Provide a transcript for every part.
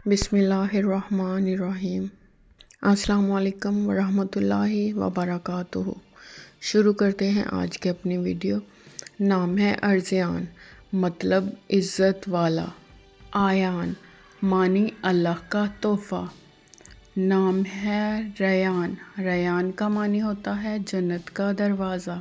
بسم اللہ الرحمن الرحیم۔ السلام علیکم ورحمۃ اللہ وبرکاتہ۔ شروع کرتے ہیں آج کے اپنی ویڈیو۔ نام ہے ارزیان، مطلب عزت والا۔ آیان معنی اللہ کا تحفہ۔ نام ہے ریان، ریان کا معنی ہوتا ہے جنت کا دروازہ۔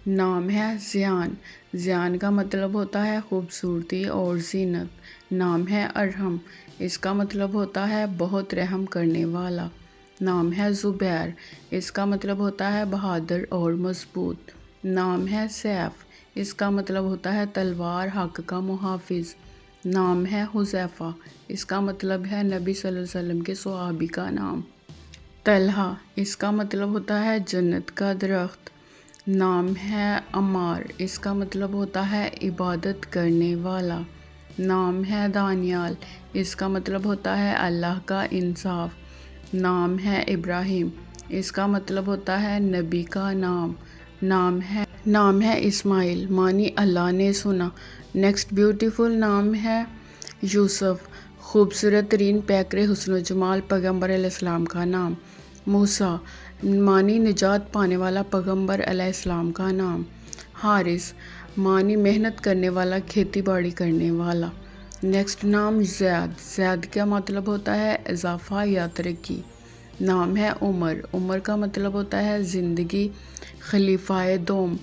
نام ہے زیان، زیان کا مطلب ہوتا ہے خوبصورتی اور زینت۔ نام ہے ارحم، اس کا مطلب ہوتا ہے بہت رحم کرنے والا۔ نام ہے زبیر، اس کا مطلب ہوتا ہے بہادر اور مضبوط۔ نام ہے سیف، اس کا مطلب ہوتا ہے تلوار حق کا محافظ۔ نام ہے حذیفہ، اس کا مطلب ہے نبی صلی اللہ علیہ وسلم کے صحابی کا نام۔ طلحہ، اس کا مطلب ہوتا ہے جنت کا درخت۔ نام ہے عمار، اس کا مطلب ہوتا ہے عبادت کرنے والا۔ نام ہے دانیال، اس کا مطلب ہوتا ہے اللہ کا انصاف۔ نام ہے ابراہیم، اس کا مطلب ہوتا ہے نبی کا نام۔ نام ہے اسماعیل، معنی اللہ نے سنا۔ نیکسٹ بیوٹیفل نام ہے یوسف، خوبصورت ترین پیکر حسن و جمال پیغمبر علیہ السلام کا نام۔ موسیٰ، معنی نجات پانے والا پیغمبر علیہ السلام کا نام۔ حارث، معنی محنت کرنے والا، کھیتی باڑی کرنے والا۔ نیکسٹ نام زید، زید کا مطلب ہوتا ہے اضافہ یا ترقی۔ نام ہے عمر، عمر کا مطلب ہوتا ہے زندگی، خلیفہ دوم۔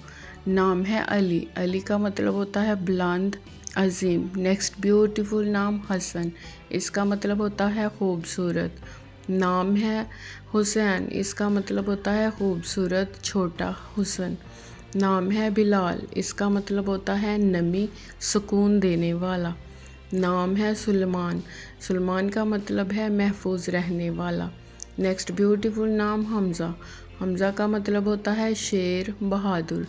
نام ہے علی، علی کا مطلب ہوتا ہے بلند، عظیم۔ نیکسٹ بیوٹیفل نام حسن، اس کا مطلب ہوتا ہے خوبصورت۔ نام ہے حسین، اس کا مطلب ہوتا ہے خوبصورت چھوٹا حسن۔ نام ہے بلال، اس کا مطلب ہوتا ہے نمی، سکون دینے والا۔ نام ہے سلیمان، سلیمان کا مطلب ہے محفوظ رہنے والا۔ نیکسٹ بیوٹیفل نام حمزہ، حمزہ کا مطلب ہوتا ہے شیر، بہادر۔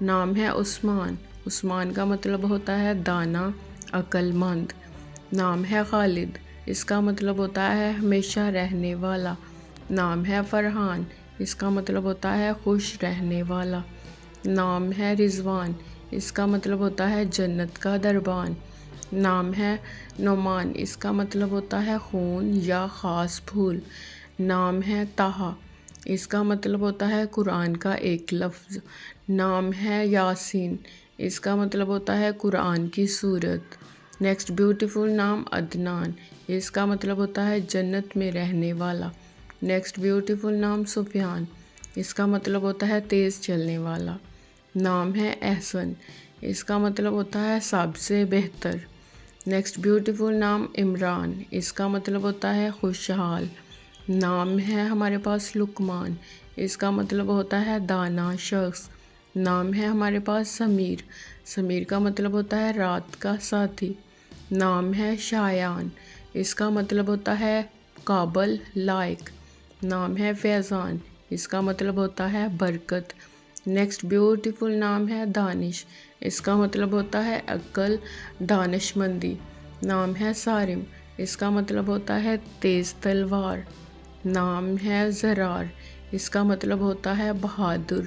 نام ہے عثمان، عثمان کا مطلب ہوتا ہے دانا، عقل مند۔ نام ہے خالد، اس کا مطلب ہوتا ہے ہمیشہ رہنے والا۔ نام ہے فرحان، اس کا مطلب ہوتا ہے خوش رہنے والا۔ نام ہے رضوان، اس کا مطلب ہوتا ہے جنت کا دربان۔ نام ہے نعمان، اس کا مطلب ہوتا ہے خون یا خاص پھول۔ نام ہے طٰہٰ، اس کا مطلب ہوتا ہے قرآن کا ایک لفظ۔ نام ہے یاسین، اس کا مطلب ہوتا ہے قرآن کی سورت۔ نیکسٹ بیوٹیفل نام عدنان، اس کا مطلب ہوتا ہے جنت میں رہنے والا۔ نیکسٹ بیوٹیفل نام سفیان، اس کا مطلب ہوتا ہے تیز چلنے والا۔ نام ہے احسن، اس کا مطلب ہوتا ہے سب سے بہتر۔ نیکسٹ بیوٹیفل نام عمران، اس کا مطلب ہوتا ہے خوشحال۔ نام ہے ہمارے پاس لقمان، اس کا مطلب ہوتا ہے دانا شخص۔ نام ہے ہمارے پاس سمیر، سمیر کا مطلب ہوتا ہے رات کا ساتھی۔ نام ہے شایان، اس کا مطلب ہوتا ہے قابل، لائق۔ نام ہے فیضان، اس کا مطلب ہوتا ہے برکت۔ نیکسٹ بیوٹیفل نام ہے دانش، اس کا مطلب ہوتا ہے عقل، دانش مندی۔ نام ہے صارم، اس کا مطلب ہوتا ہے تیز تلوار۔ نام ہے زرار، اس کا مطلب ہوتا ہے بہادر۔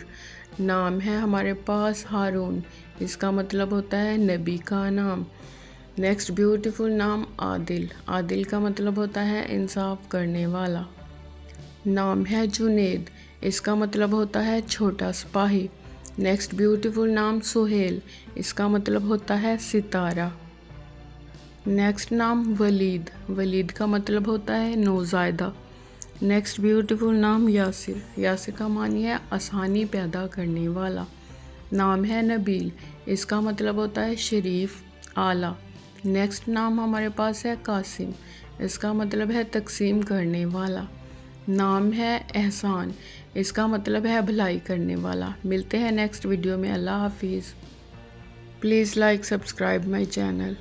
نام ہے ہمارے پاس ہارون، اس کا مطلب ہوتا ہے نبی کا نام۔ نیکسٹ بیوٹیفل نام عادل، عادل کا مطلب ہوتا ہے انصاف کرنے والا۔ نام ہے جنید، اس کا مطلب ہوتا ہے چھوٹا سپاہی۔ نیکسٹ بیوٹیفل نام سہیل، اس کا مطلب ہوتا ہے ستارہ۔ نیکسٹ نام ولید، ولید کا مطلب ہوتا ہے نوزائیدہ۔ نیکسٹ بیوٹیفل نام یاسر، یاسر کا معنی ہے آسانی پیدا کرنے والا۔ نام ہے نبیل، اس کا مطلب ہوتا ہے شریف، اعلیٰ۔ نیکسٹ نام ہمارے پاس ہے قاسم، اس کا مطلب ہے تقسیم کرنے والا۔ نام ہے احسان، اس کا مطلب ہے بھلائی کرنے والا۔ ملتے ہیں نیکسٹ ویڈیو میں، اللہ حافظ۔ Please like subscribe my channel.